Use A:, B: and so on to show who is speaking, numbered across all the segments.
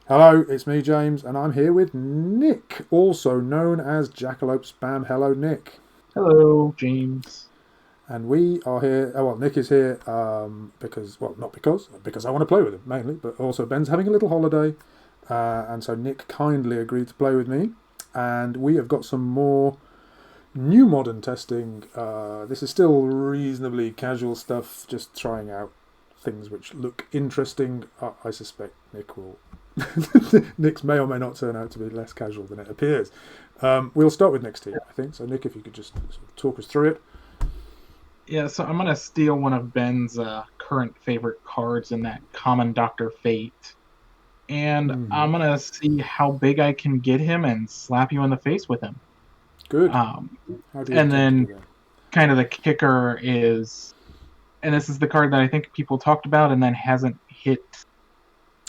A: Hello, it's me, James, and I'm here with Nick, also known as JackalopeSpam. Hello, Nick.
B: Hello, James.
A: And we are here. Oh, well, Nick is here because, well, not because I want to play with him mainly, but also Ben's having a little holiday, and so Nick kindly agreed to play with me. And we have got some more new modern testing. This is still reasonably casual stuff, just trying out things which look interesting. I suspect Nick will. Nick's may or may not turn out to be less casual than it appears. We'll start with Nick's team, I think. So, Nick, if you could just sort of talk us through it.
B: Yeah, so I'm gonna steal one of Ben's current favorite cards in that Common Doctor Fate, and
A: Mm,
B: I'm gonna see how big I can get him and slap you in the face with him.
A: good.
B: Um,
A: How do you
B: and
A: intend to
B: then
A: do that?
B: kind of the kicker is, and this is the card that I think people talked about and then hasn't hit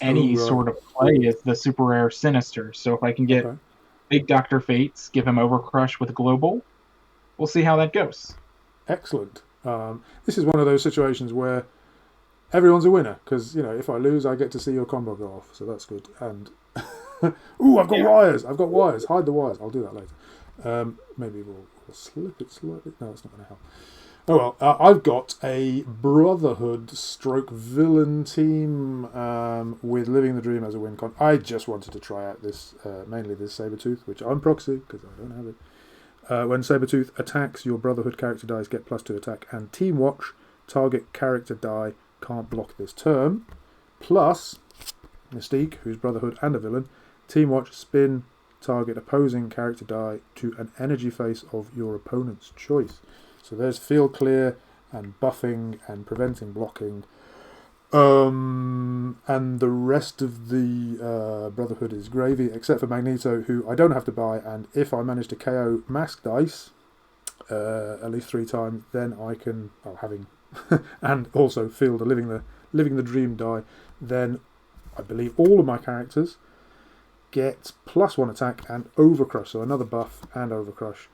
A: Oh,
B: any
A: right.
B: sort of play, is the super rare Sinister. So if I can get
A: Okay.
B: big Doctor Fates, give him Overcrush with Global, we'll see how that goes.
A: Excellent. This is one of those situations where everyone's a winner because, if I lose, I get to see your combo go off. So that's good. And, ooh, I've got
B: Yeah.
A: wires. I've got wires. Hide the wires. I'll do that later. Maybe we'll slip it slightly. No, it's not going to help. Oh well, I've got a Brotherhood stroke villain team with Living the Dream as a win con. I just wanted to try out this, mainly this Sabretooth, which I'm proxy because I don't have it. When Sabretooth attacks, your Brotherhood character dies get +2 attack, and Team Watch, target character die, can't block this turn. Plus, Mystique, who's Brotherhood and a villain, Team Watch, spin target opposing character die to an energy face of your opponent's choice. So there's field clear and buffing and preventing blocking. And the rest of the Brotherhood is gravy, except for Magneto, who I don't have to buy. And if I manage to KO Mask Dice at least 3 times, then I can, having and also field a living the dream die. Then I believe all of my characters get +1 attack and Overcrush, so another buff and Overcrush.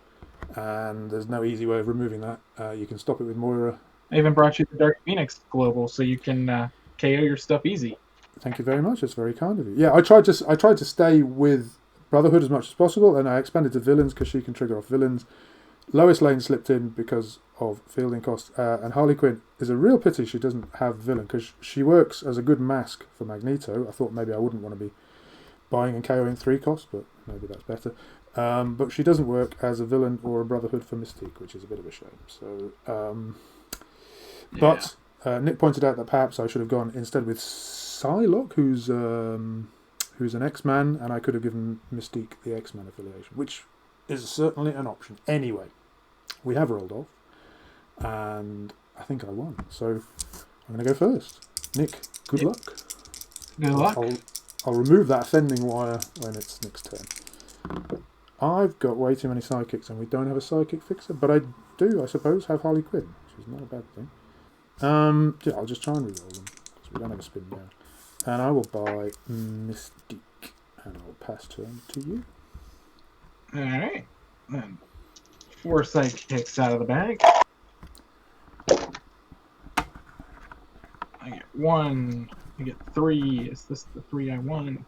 A: And there's no easy way of removing that. You can stop it with Moira.
B: I even brought you the Dark Phoenix Global so you can KO your stuff easy.
A: Thank you very much. That's very kind of you. Yeah, I tried to stay with Brotherhood as much as possible, and I expanded to villains because she can trigger off villains. Lois Lane slipped in because of fielding costs, and Harley Quinn is a real pity she doesn't have villain because she works as a good mask for Magneto. I thought maybe I wouldn't want to be buying and KOing 3 costs, but maybe that's better. But she doesn't work as a villain or a Brotherhood for Mystique, which is a bit of a shame. So,
B: Yeah.
A: but Nick pointed out that perhaps I should have gone instead with Psylocke, who's an X-Man, and I could have given Mystique the X-Man affiliation, which is certainly an option. Anyway, we have rolled off, and I think I won. So I'm going to go first. Nick, good
B: Yeah.
A: luck.
B: Good
A: I'll,
B: luck.
A: I'll, I'll remove that offending wire when it's Nick's turn. I've got way too many sidekicks, and we don't have a sidekick fixer, but I do, I suppose, have Harley Quinn, which is not a bad thing. Yeah, I'll just try and reroll them because we don't have a spin down. And I will buy Mystique, and I'll pass turn to you.
B: All right. Then 4 sidekicks out of the bag. I get 1. I get 3. Is this the 3 I want?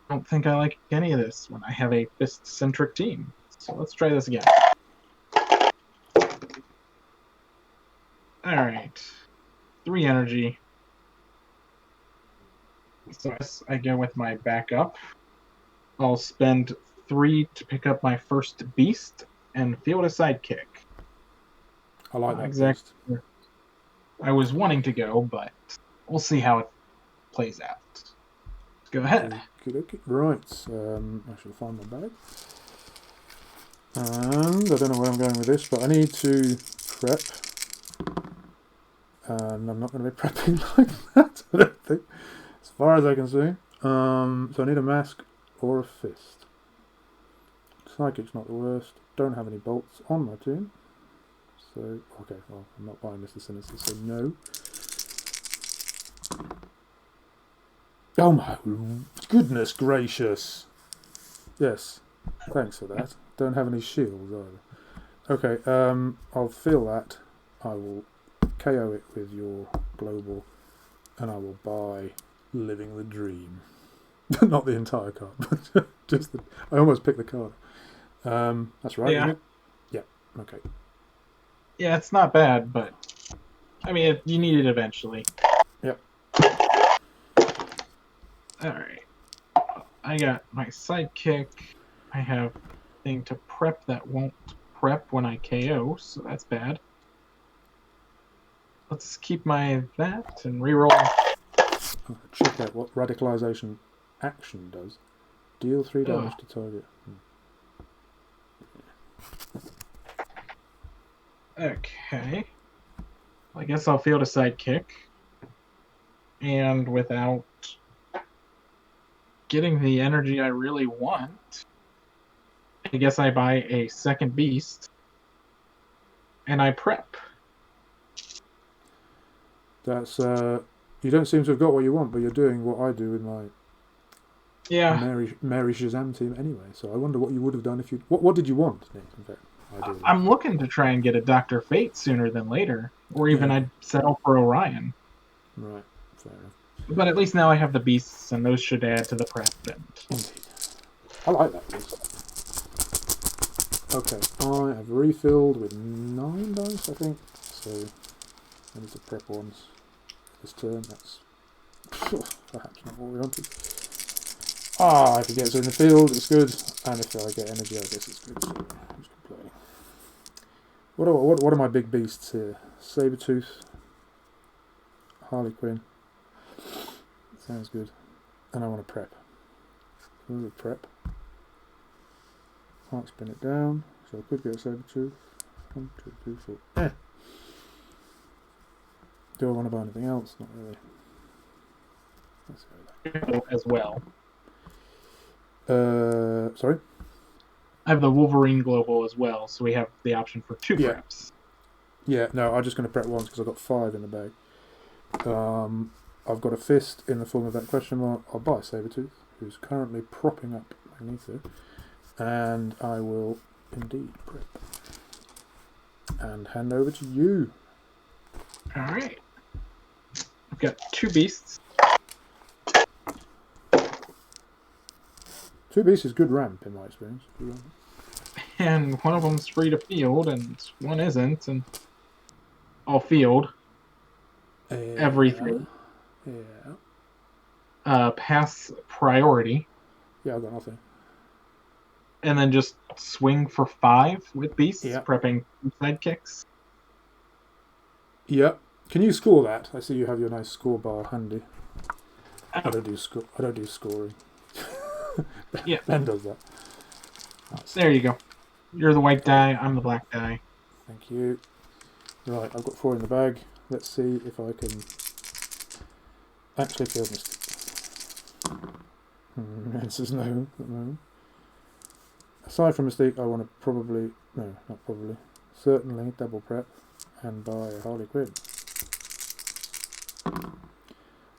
B: I don't think I like any of this when I have a fist-centric team. So let's try this again. All right. 3 energy. So I go with my backup. I'll spend 3 to pick up my first beast and field a sidekick.
A: I like
B: Not
A: that
B: exactly
A: beast.
B: where I was wanting to go, but we'll see how it plays out. Let's go ahead.
A: Okay. Right, I shall find my bag. And I don't know where I'm going with this, but I need to prep. And I'm not going to be prepping like that, I don't think, as far as I can see. So I need a mask or a fist. Psychic's not the worst. Don't have any bolts on my team. So, okay, well, I'm not buying Mr. Sinister, so no. Oh my goodness gracious. Yes, thanks for that. Don't have any shields either. Okay, I'll feel that. I will KO it with your global, and I will buy Living the dream. Not the entire card, but just I almost picked the card. That's right, isn't
B: Yeah.
A: it? Yeah. Okay.
B: Yeah, it's not bad, but I mean, you need it eventually.
A: Yep.
B: Alright. I got my sidekick. I have thing to prep that won't prep when I KO, so that's bad. Let's keep my that and reroll.
A: Check out what radicalization action does. Deal 3 damage to target.
B: Okay. I guess I'll field a sidekick. And without getting the energy I really want, I guess I buy a second beast. And I prep.
A: That's you don't seem to have got what you want, but you're doing what I do with my Mary Shazam team anyway. So I wonder what you would have done if you. What did you want, Nick? In fact, ideally.
B: I'm looking to try and get a Dr. Fate sooner than later, or even I'd settle for Orion.
A: Right, fair enough.
B: But at least now I have the beasts, and those should add to the prep.
A: Indeed. I like that beast. Okay, I have refilled with 9 dice, I think. So I need to prep ones this turn. That's perhaps not what we wanted. If it gets in the field, it's good, and if I get energy, I guess it's good. So who's complaining? What are my big beasts here? Sabretooth, Harley Quinn. Sounds good. And I want to prep. Ooh, prep. Can't spin it down, so I could get a Sabretooth. 1, 2, 3, 4. Do I want to buy anything else? Not really. Let's go
B: That as well.
A: Sorry?
B: I have the Wolverine Global as well, so we have the option for 2 preps.
A: Yeah, no, I'm just going to prep once because I've got 5 in the bag. I've got a fist in the form of that question mark. I'll buy Sabretooth, who's currently propping up Magneto. And I will indeed prep. And hand over to you.
B: Alright. I've got 2 beasts.
A: 2 beasts is good ramp in my experience.
B: And one of them's free to field, and one isn't, and I'll field everything.
A: Yeah.
B: Pass priority.
A: Yeah, I've got nothing.
B: And then just swing for 5 with beasts, prepping sidekicks.
A: Yep. Can you score that? I see you have your nice score bar handy. I don't do scoring.
B: Yeah.
A: Ben does that.
B: There you go. You're the white die, I'm the black die.
A: Thank you. Right, I've got 4 in the bag. Let's see if I can actually field Mystic. Answers no. Aside from Mystique, I want to certainly double prep and buy a Harley Quinn.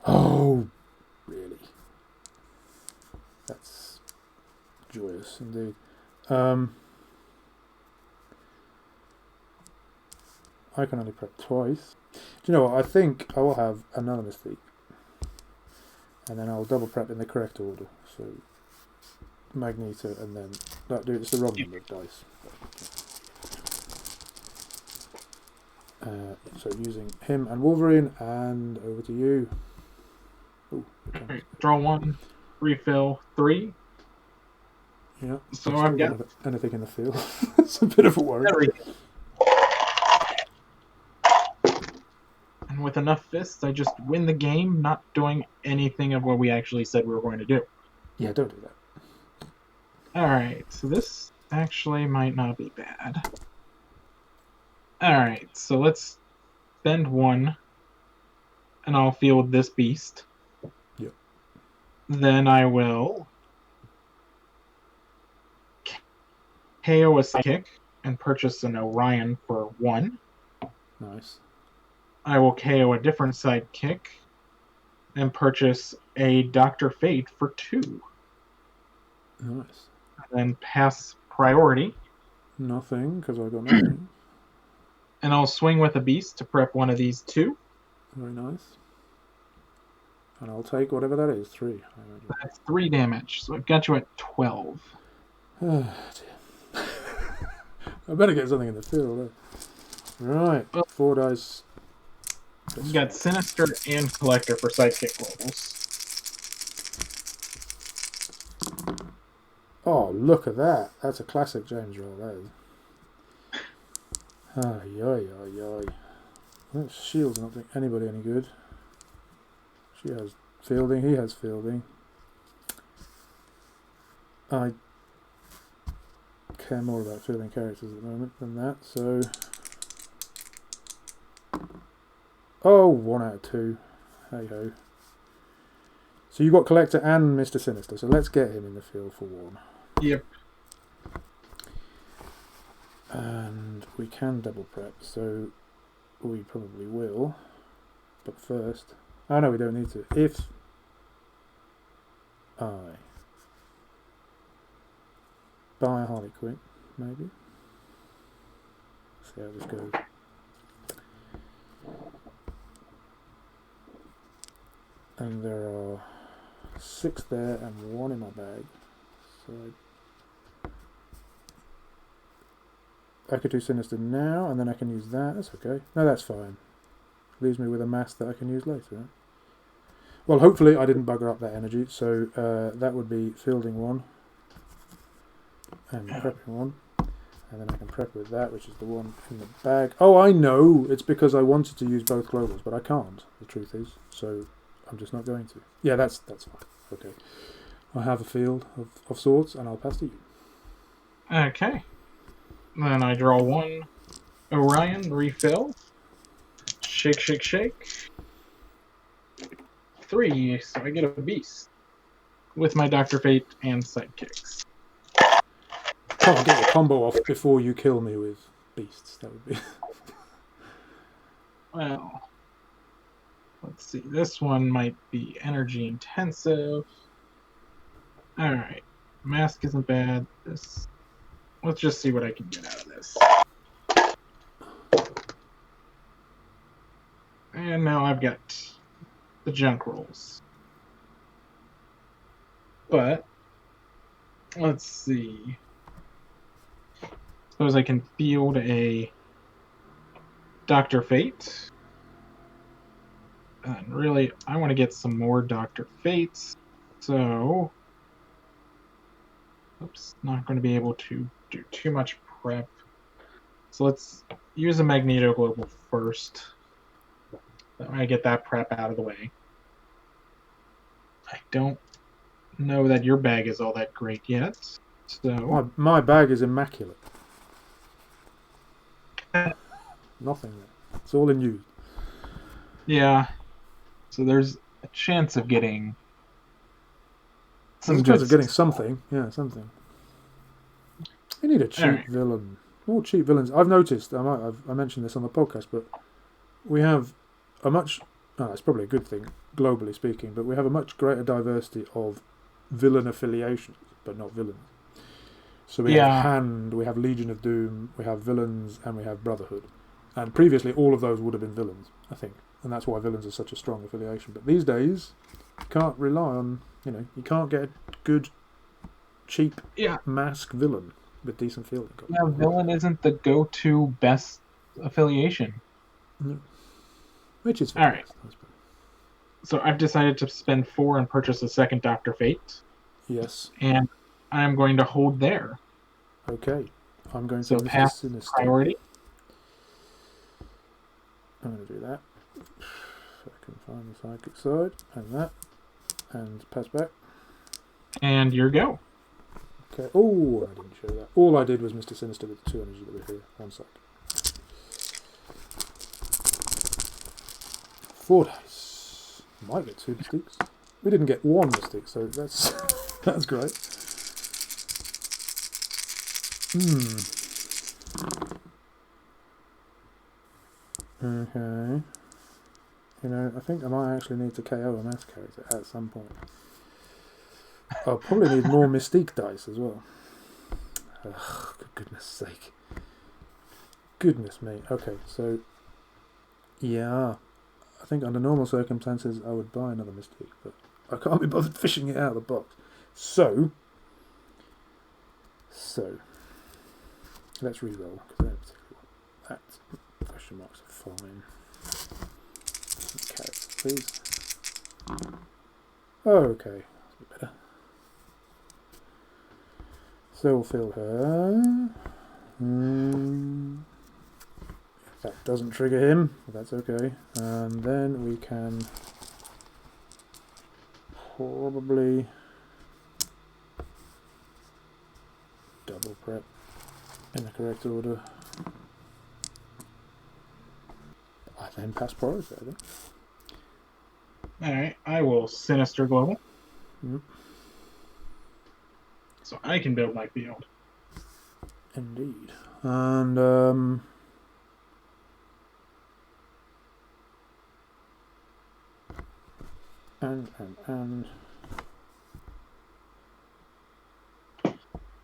A: Oh, really? That's joyous indeed. I can only prep twice. Do you know what? I think I will have another Mystique. And then I'll double prep in the correct order. So Magneto and then it's the wrong number of dice. So using him and Wolverine, and over to you. Ooh,
B: right, draw 1, refill 3.
A: Yeah.
B: So I've got
A: anything in the field. It's a bit of a worry.
B: Everything. And with enough fists, I just win the game, not doing anything of what we actually said we were going to do.
A: Yeah, don't do that.
B: Alright, so this actually might not be bad. Alright, so let's spend 1, and I'll field this beast.
A: Yep.
B: Then I will KO a sidekick and purchase an Orion for 1.
A: Nice.
B: I will KO a different sidekick and purchase a Dr. Fate for 2.
A: Nice.
B: And then pass priority.
A: Nothing, because I got nothing.
B: And I'll swing with a beast to prep one of these 2.
A: Very nice. And I'll take whatever that is, 3.
B: That's 3 damage, so I've got you at 12.
A: Oh, dear. I better get something in the field. Right, 4 dice.
B: We've got Sinister and Collector for sidekick rolls.
A: Oh, look at that. That's a classic James roll, that is. Ay, ay, ay, ay. That shield's not doing anybody any good. She has fielding, he has fielding. I care more about fielding characters at the moment than that, so... Oh, 1 out of 2. Hey ho. So you've got Collector and Mr. Sinister, so let's get him in the field for 1.
B: Yep.
A: And we can double prep, so we probably will. But first... Oh no, we don't need to. If I buy a Harley Quinn, maybe. See how this goes. And there are 6 there and 1 in my bag. So I could do Sinister now, and then I can use that. That's okay. No, that's fine. Leaves me with a mass that I can use later. Right? Well, hopefully I didn't bugger up that energy, so that would be fielding 1 and prepping 1, and then I can prep with that, which is the one in the bag. Oh, I know! It's because I wanted to use both globals, but I can't, the truth is, so I'm just not going to. Yeah, that's fine. Okay. I have a field of sorts, and I'll pass to you.
B: Okay. Then I draw 1 Orion, refill. Shake, shake, shake. 3, so I get a beast. With my Dr. Fate and sidekicks.
A: Can't get the combo off before you kill me with beasts. That would be...
B: Well, let's see. This one might be energy intensive. Alright. Mask isn't bad. This. Let's just see what I can get out of this. And now I've got the junk rolls. But let's see. Suppose I can field a Dr. Fate. And really, I want to get some more Dr. Fates. So, oops, not going to be able to do too much prep. So let's use a Magneto Global first. That way I get that prep out of the way. I don't know that your bag is all that great yet. So
A: my bag is immaculate. Nothing there. It's all in use.
B: Yeah. So there's a chance of getting
A: some chance of getting something. Yeah, something. You need a cheap villain. More cheap villains. I've noticed. I mentioned this on the podcast, but we have a much. Oh, it's probably a good thing, globally speaking. But we have a much greater diversity of villain affiliations, but not villains. So we have Hand, we have Legion of Doom, we have villains, and we have Brotherhood. And previously, all of those would have been villains, I think, and that's why villains are such a strong affiliation. But these days, you can't rely on. You can't get a good, cheap mask villain with decent fielding.
B: Yeah, villain isn't the go-to best affiliation.
A: No. Which is
B: all right. So I've decided to spend 4 and purchase a second Dr. Fate.
A: Yes.
B: And I'm going to hold there.
A: Okay. I'm going to
B: pass priority.
A: I'm going to do that. So I can find the psychic side and that. And pass back.
B: And your go.
A: Okay. Oh, I didn't show that. All I did was Mr. Sinister with the 2 energy that were here. 1 sec. 4 dice. Might get 2 mystiques. We didn't get 1 mystique, so that's that's great. Okay. I think I might actually need to KO a mass character at some point. I'll probably need more mystique dice as well. Ugh, for goodness sake. Goodness me. Okay, so yeah. I think under normal circumstances I would buy another Mystique, but I can't be bothered fishing it out of the box. So let's re-roll, because that question marks are fine. Carrots, please. Okay, that's a bit better. So we'll fill her. That doesn't trigger him, but that's okay. And then we can probably double prep in the correct order. I then pass priority, I think.
B: Alright, I will Sinister Global.
A: Mm.
B: So I can build my field.
A: Indeed. And I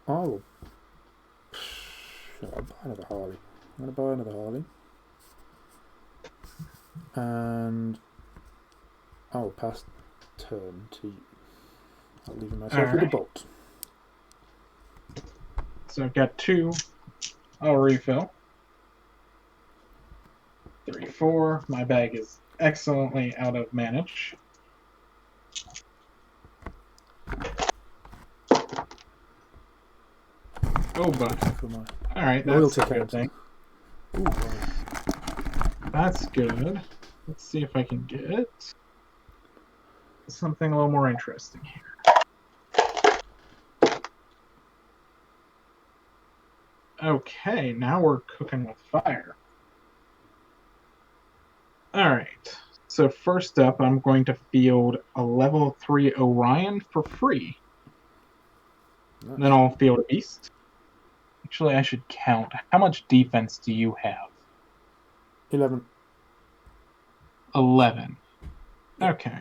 A: will. I'll buy another Harley. I'm going to buy another Harley. And I'll pass turn to you. I'll leave myself with a bolt.
B: So I've got 2. I'll refill. 3, 4. My bag is excellently out of manage. Oh, but alright, that's a good thing.
A: Ooh,
B: That's good. Let's see if I can get something a little more interesting here. Okay, now we're cooking with fire. Alright, so first up, I'm going to field a level 3 Orion for free.
A: nice.
B: Then I'll field a beast. Actually, I should count. How much defense do you have?
A: 11.
B: 11. Okay.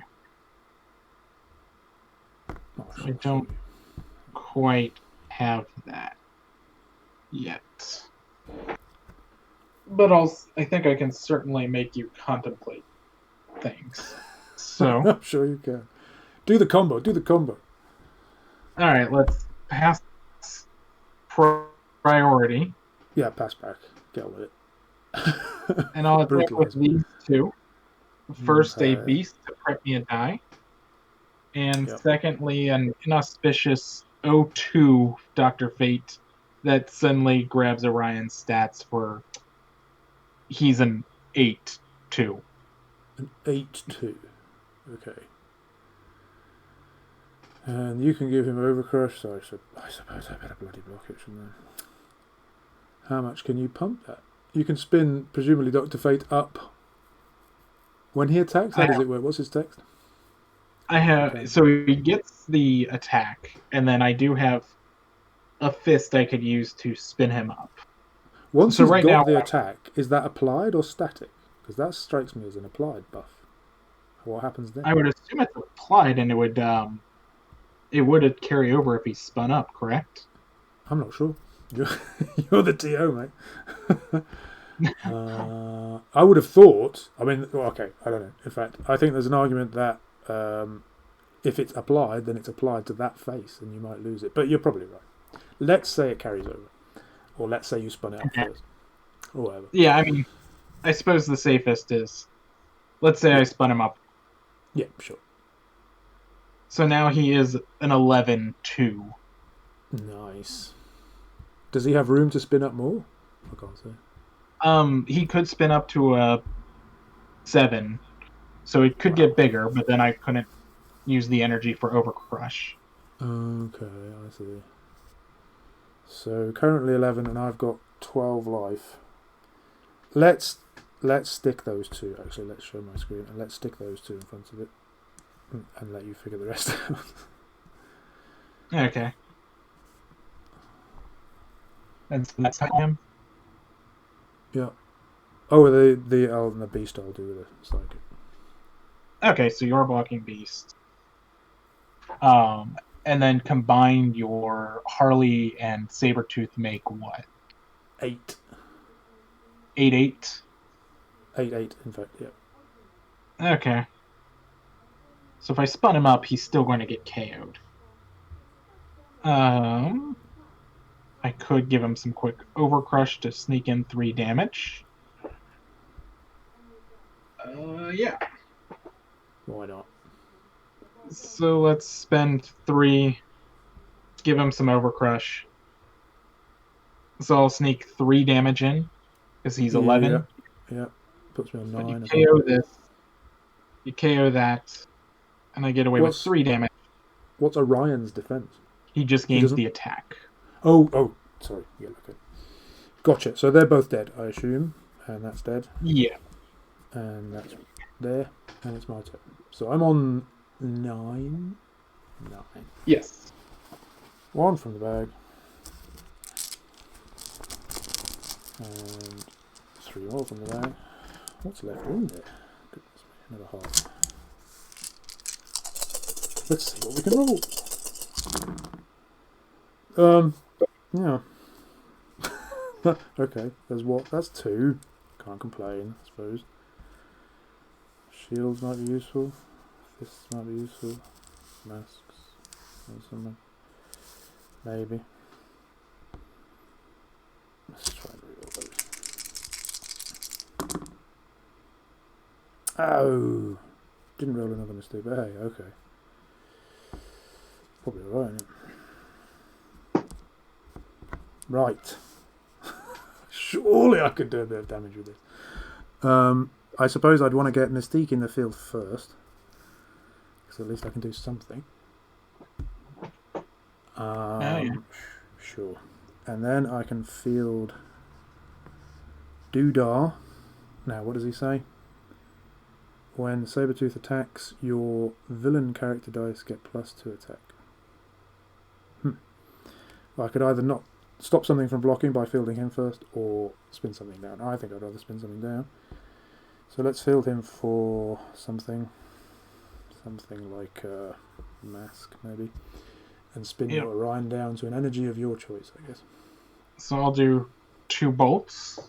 A: Oh,
B: I don't quite have that yet. But I think I can certainly make you contemplate things. So
A: I'm sure you can. Do the combo.
B: Alright, let's pass priority.
A: Yeah, pass back. Get on with it.
B: And I'll attack with these 2. First, a beast to prep me a die. And secondly, an inauspicious 0-2 Dr. Fate that suddenly grabs Orion's stats for... He's an 8-2.
A: An 8-2. Okay. And you can give him Overcrush, so I suppose I better bloody block it, shouldn't I? How much can you pump that? You can spin, presumably, Dr. Fate up when he attacks? How does it work? What's his text?
B: I have... Okay. So he gets the attack, and then I do have a fist I could use to spin him up.
A: Once he's got the attack, is that applied or static? Because that strikes me as an applied buff. What happens then?
B: I would assume it's applied, and it would carry over if he spun up, correct?
A: I'm not sure. You're the TO, mate. I would have thought... I mean, okay, I don't know. In fact, I think there's an argument that if it's applied, then it's applied to that face, and you might lose it. But you're probably right. Let's say it carries over. Or let's say you spun it up first. Or whatever.
B: Yeah, I mean, I suppose the safest is... Let's say I spun him up.
A: Yeah, sure.
B: So now he is an 11-2.
A: Nice. Does he have room to spin up more? I can't say.
B: He could spin up to a 7. So it could get bigger, but then I couldn't use the energy for Overcrush.
A: Okay, I see. So currently 11, and I've got 12 life. Let's stick those 2. Actually, let's show my screen, and let's stick those 2 in front of it, and let you figure the rest out.
B: Okay. And so that's him.
A: Yeah. Oh, the beast I'll do with a psychic.
B: Okay, so you're blocking beast. And then combine your Harley and Sabretooth make what?
A: 8.
B: 8-8?
A: 8-8, in fact, yeah.
B: Okay. So if I spun him up, he's still going to get KO'd. I could give him some quick overcrush to sneak in 3 damage. Yeah.
A: Why not?
B: So let's spend 3, give him some overcrush. So I'll sneak 3 damage in, because he's 11.
A: Yeah. Puts me on
B: But you
A: 9.
B: KO this, you KO that, and I get away with
A: What's
B: 3 damage.
A: what's Orion's defense?
B: He just
A: He
B: gains
A: doesn't.
B: the attack.
A: Oh, sorry. Yeah, okay. Gotcha. So they're both dead, I assume, and that's dead,
B: Yeah.
A: and that's there, and it's my turn. So I'm on 9. 9.
B: Yes.
A: 1 from the bag, and 3 more from the bag. What's left in there? Goodness me, another heart. Let's see what we can roll. Yeah. Okay, there's what? That's 2. Can't complain, I suppose. Shields might be useful. Fists might be useful. Masks. Or something. Maybe. Let's try and reroll those. Oh! Didn't roll another mistake, but hey, okay. Probably alright, isn't it? Right. Surely I could do a bit of damage with this. I suppose I'd want to get Mystique in the field first, because at least I can do something.
B: Yeah.
A: Sure. And then I can field Doodah. Now, what does he say? When Sabretooth attacks, your villain character dice get +2 attack. Well, I could either not stop something from blocking by fielding him first, or spin something down. I think I'd rather spin something down. So let's field him for something like a mask, maybe, and spin your Orion down to an energy of your choice, I guess.
B: So I'll do 2 bolts.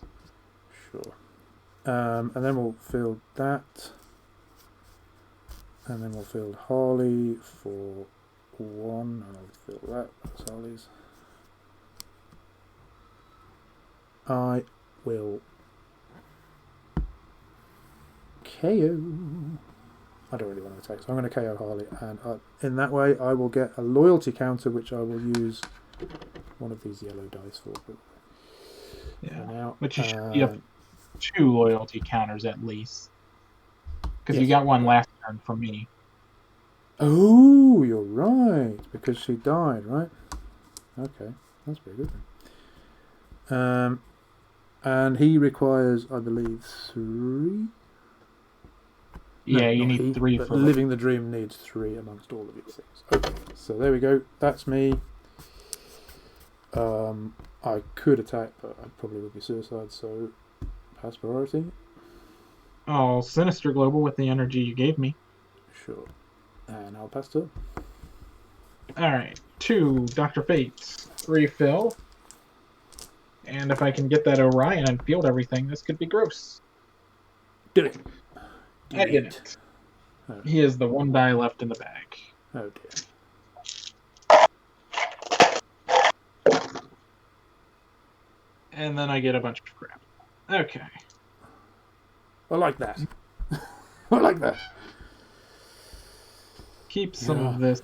A: Sure. And then we'll field that, and then we'll field Harley for 1, and I'll field that. That's Harley's. I will KO. I don't really want to attack, so I'm going to KO Harley, and in that way I will get a loyalty counter, which I will use one of these yellow dice for.
B: Yeah.
A: Now,
B: But you should have 2 loyalty counters at least, because you
A: yes.
B: got one last turn from me.
A: Oh, you're right, because she died, right? Okay, that's pretty good then. And he requires, I believe, 3.
B: Yeah,
A: No,
B: you
A: not
B: need
A: he,
B: 3
A: but
B: for
A: Living the Dream needs 3 amongst all of your things. Okay, so there we go. That's me. I could attack, but I probably would be suicide, so pass priority.
B: Oh, Sinister Global with the energy you gave me.
A: Sure. And I'll pass turn.
B: Alright, 2 Dr. Fates, refill. And if I can get that Orion and field everything, this could be gross.
A: Did it.
B: I didn't.
A: Oh.
B: He is the 1 die left in the bag.
A: Oh dear.
B: And then I get a bunch of crap. Okay.
A: I like that. I like that.
B: Keep some of this.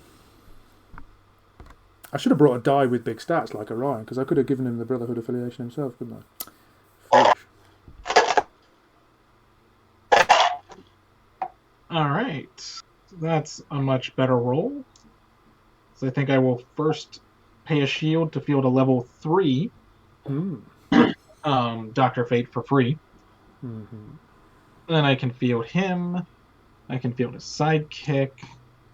A: I should have brought a die with big stats like Orion, because I could have given him the Brotherhood affiliation himself, couldn't I? Foolish.
B: Alright. That's a much better roll. So I think I will first pay a shield to field a level 3 Dr. Fate for free.
A: Mm-hmm.
B: Then I can field him. I can field a sidekick.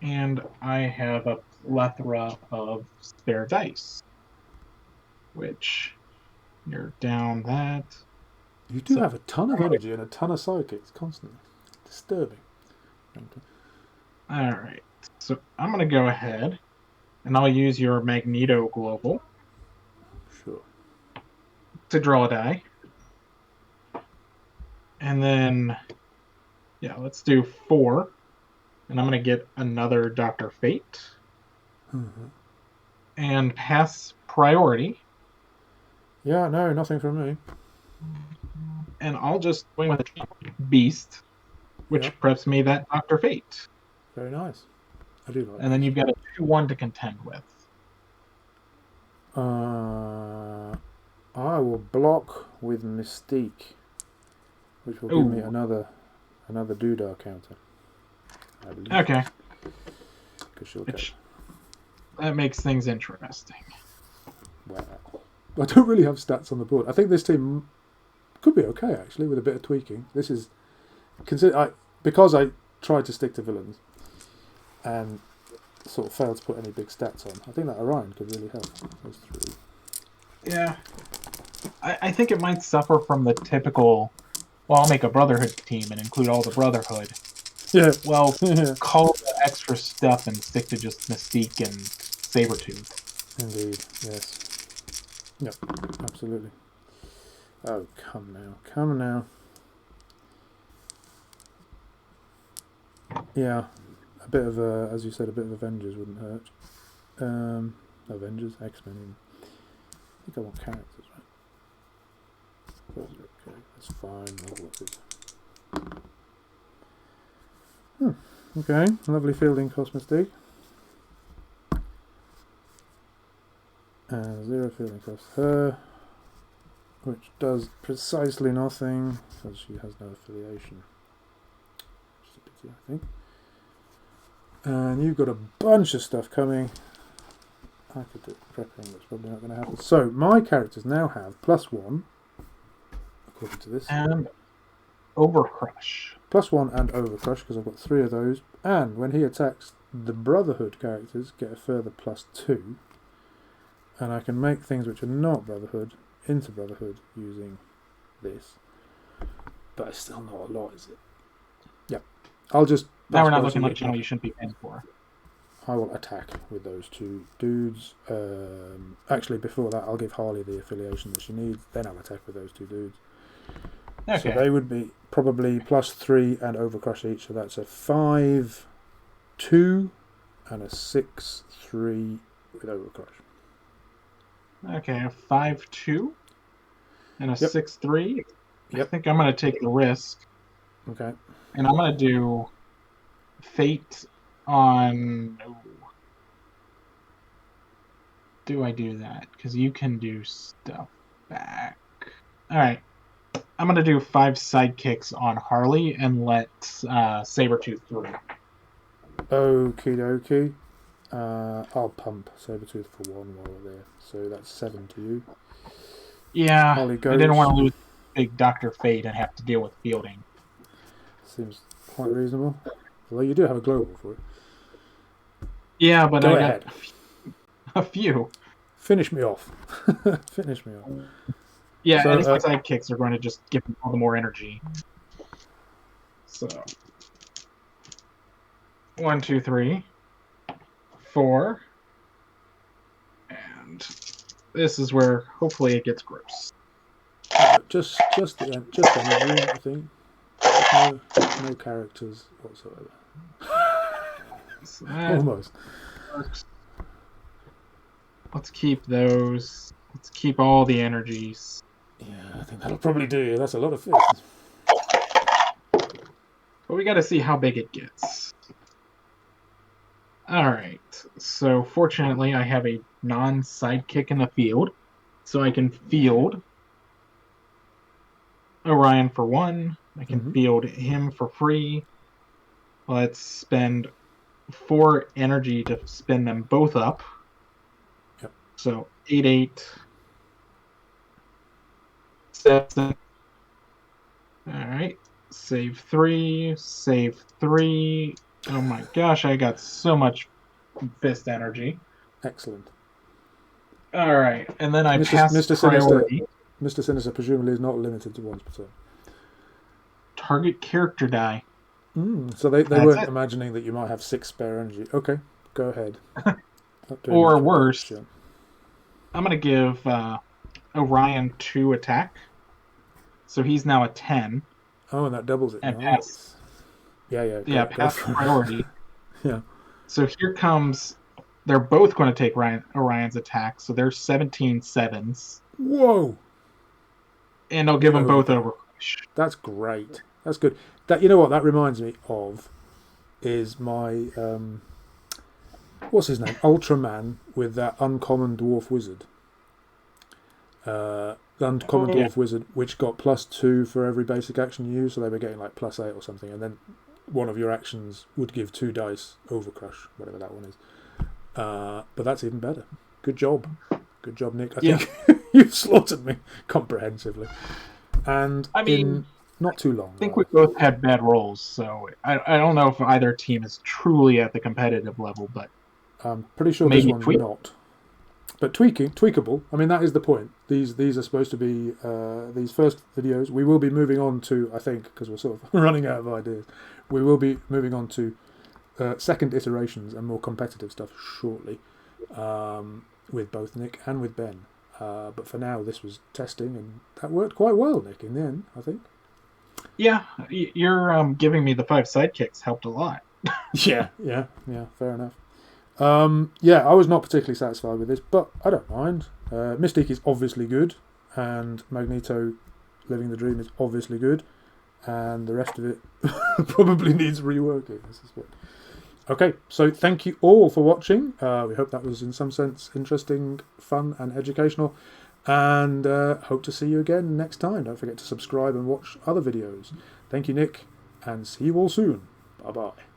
B: And I have a plethora of spare dice. Which, you're down that.
A: You do have a ton of energy and a ton of sidekicks constantly. Disturbing.
B: Alright. So I'm going to go ahead. And I'll use your Magneto Global.
A: Sure.
B: To draw a die. And then Yeah, let's do 4. And I'm going to get another Dr. Fate.
A: Mm-hmm.
B: And pass priority.
A: Yeah, no, nothing from me.
B: And I'll just swing with a Beast, which
A: Yep.
B: preps me that Dr. Fate.
A: Very nice. I do like
B: And then
A: this.
B: you've got a 2/1 to contend with.
A: I will block with Mystique, which will give me
B: Ooh.
A: another Doodah counter. I believe.
B: Okay.
A: Because she'll go.
B: That makes things interesting.
A: Wow. I don't really have stats on the board. I think this team could be okay, actually, with a bit of tweaking. This is... because I tried to stick to villains and sort of failed to put any big stats on, I think that Orion could really help. Those 3.
B: Yeah. I think it might suffer from the typical, well, I'll make a Brotherhood team and include all the Brotherhood.
A: Yeah.
B: Well, call the extra stuff and stick to just Mystique and Sabretooth.
A: Indeed, yes. Yep, absolutely. Oh, come now. Yeah, a bit of, as you said, a bit of Avengers wouldn't hurt. Avengers, X-Men. I think I want characters, right? Okay, that's fine. Okay, lovely fielding cost Mystique. 0 fielding cost her, which does precisely nothing, because she has no affiliation. Which is a pity, I think. And you've got a bunch of stuff coming. I could do prepping, that's probably not going to happen. So, my characters now have +1, according to this.
B: And Overcrush.
A: +1 and Overcrush, because I've got 3 of those. And when he attacks, the Brotherhood characters get a further +2. And I can make things which are not Brotherhood into Brotherhood using this. But it's still not a lot, is it? Yeah. I'll just...
B: Now we're not looking like channel you shouldn't be paying for.
A: I will attack with those 2 dudes. Actually, before that, I'll give Harley the affiliation that she needs. Then I'll attack with those 2 dudes.
B: Okay.
A: So they would be probably +3 and Overcrush each. So that's a 5-2 and a 6-3 with Overcrush.
B: Okay, a 5-2 and a 6-3.
A: Yep.
B: I think I'm going to take the risk.
A: Okay.
B: And I'm going to do Fate on... Ooh. Do I do that? Because you can do stuff back. Alright. I'm going to do 5 sidekicks on Harley and let Sabretooth through.
A: Okie dokie. I'll pump Sabretooth for 1 while we're there. So that's 7 to you.
B: Yeah,
A: Harley goes.
B: I didn't want to lose big Dr. Fate and have to deal with fielding.
A: Seems quite reasonable. Although you do have a global for it.
B: Yeah, but
A: Go
B: I
A: ahead.
B: got a few.
A: Finish me off. Finish me off.
B: Yeah,
A: So,
B: and his sidekicks are going to just give him all the more energy. So 1, 2, 3, 4, and this is where hopefully it gets gross.
A: Just energy, I think. No characters whatsoever.
B: So
A: Almost.
B: works. Let's keep those. Let's keep all the energies.
A: Yeah, I think that'll probably do you. That's a lot of fists.
B: But we got to see how big it gets. Alright, so fortunately I have a non-sidekick in the field, so I can field Orion for 1. I can field him for free. Let's spend 4 energy to spin them both up.
A: Yep.
B: So 8, 8, 7. Alright, save 3, save 3. Oh my gosh, I got so much fist energy.
A: Excellent.
B: Alright, and then I pass
A: Mr.
B: priority.
A: Mr. Sinister presumably is not limited to once per turn.
B: Target character die.
A: So they weren't imagining that you might have 6 spare energy. Okay, go ahead.
B: Or worse, I'm going to give Orion 2 attack. So he's now a 10.
A: Oh, and that doubles it.
B: And
A: nice.
B: Yeah,
A: go
B: path
A: for it.
B: priority.
A: Yeah.
B: So here comes. They're both going to take Orion's attack, so there's 17 sevens,
A: Whoa!
B: and I'll give
A: With
B: them both
A: overcrush.
B: overcrush.
A: That's great. That's good. That, you know what that reminds me of is my what's his name? Ultraman with that uncommon dwarf wizard. The uncommon
B: Oh, yeah.
A: dwarf wizard, which got +2 for every basic action you use, so they were getting like +8 or something, and then one of your actions would give 2 dice overcrush, whatever that one is. But that's even better. Good job, Nick. I think you've slaughtered me comprehensively, and
B: I mean,
A: in not too long.
B: I think we both had bad rolls, so I don't know if either team is truly at the competitive level, but
A: I'm pretty sure this
B: maybe
A: one's not. But tweakable. I mean, that is the point. These are supposed to be these first videos. We will be moving on to, I think, because we're sort of running out of ideas. We will be moving on to second iterations and more competitive stuff shortly, with both Nick and with Ben. But for now, this was testing, and that worked quite well, Nick. In the end, I think.
B: Yeah, you're giving me the 5 sidekicks helped a lot.
A: Yeah. Fair enough. I was not particularly satisfied with this, but I don't mind. Mystique is obviously good, and Magneto Living the Dream is obviously good, and the rest of it probably needs reworking, I suspect. Okay, so thank you all for watching. We hope that was in some sense interesting, fun, and educational, and hope to see you again next time. Don't forget to subscribe and watch other videos. Thank you, Nick, and see you all soon. Bye-bye.